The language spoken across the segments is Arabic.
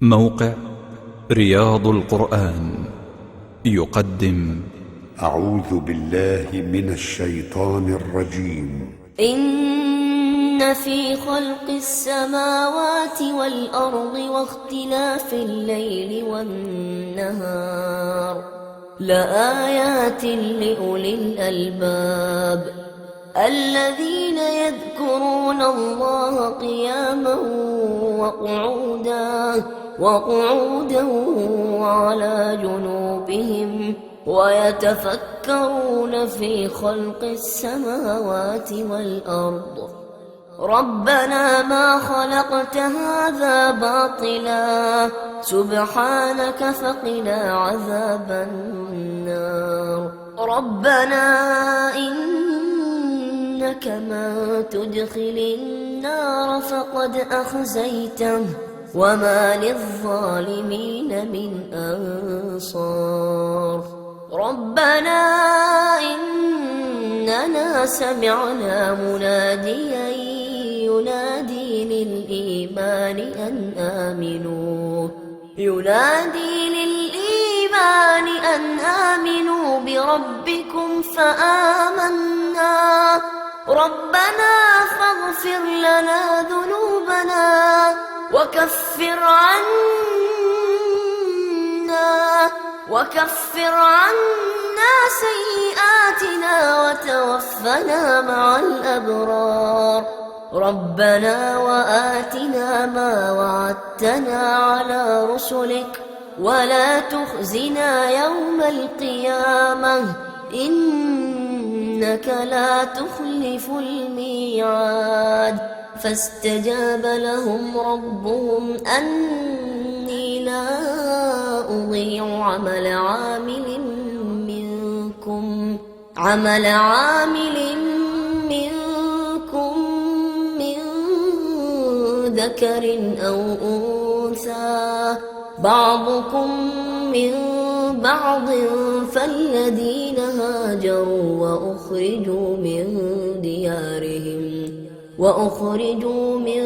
موقع رياض القرآن يقدم أعوذ بالله من الشيطان الرجيم. إن في خلق السماوات والأرض واختلاف الليل والنهار لآيات لأولي الألباب الذين يذكرون الله قياما وقعودا وعلى جنوبهم ويتفكرون في خلق السماوات والأرض ربنا ما خلقت هذا باطلا سبحانك فقنا عذاب النار. ربنا إنك من تدخل النار فقد أخزيته وما للظالمين من أنصار. ربنا إننا سمعنا مناديا ينادي للإيمان أن آمنوا بربكم فآمنا. ربنا فاغفر لنا ذنوبنا وكفر عنا سيئاتنا وتوفنا مع الأبرار. ربنا وآتنا ما وعدتنا على رسلك ولا تخزنا يوم القيامة إنك لا تخلف الميعاد. فاستجاب لهم ربهم أني لا أضيع عمل عامل منكم من ذكر أو أنثى بعضكم من بعض فالذين هاجروا وأخرجوا من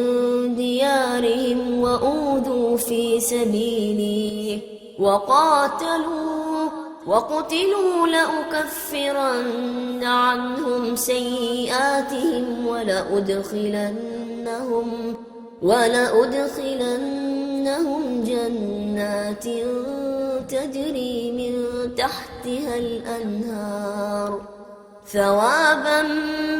ديارهم وأوذوا في سبيلي وقتلوا لأكفرن عنهم سيئاتهم ولأدخلنهم جنات تجري من تحتها الأنهار ثوابا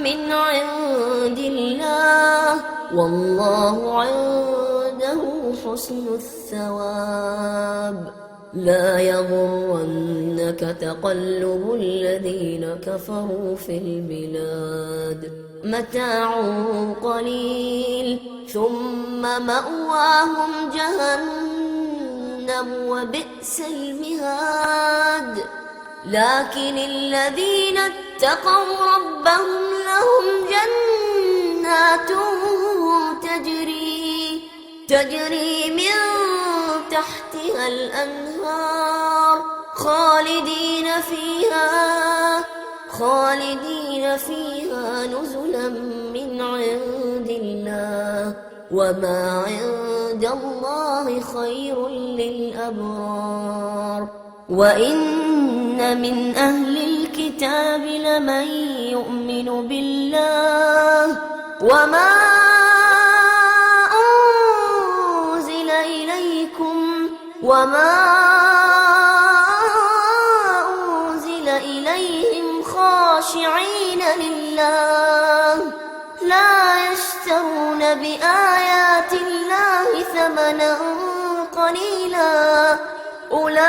من عند الله والله عنده حسن الثواب. لا يغرنك تقلب الذين كفروا في البلاد متاع قليل ثم مأواهم جهنم وبئس المهاد. لكن الذين اتقوا ربهم لهم جنات تجري من تحتها الأنهار خالدين فيها نزلا من عند الله وما عند الله خير للأبرار. وإن من أهل الكتاب لمن يؤمن بالله وما أنزل إليهم خاشعين لله لا يشترون بآيات الله ثمنا قليلا أولئك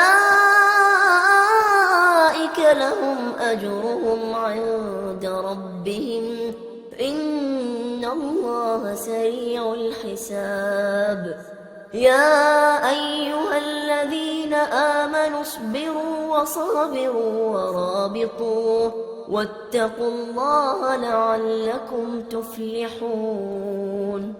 لهم أجرهم عند ربهم إن الله سريع الحساب. يا أيها الذين آمنوا اصبروا وصابروا ورابطوا واتقوا الله لعلكم تفلحون.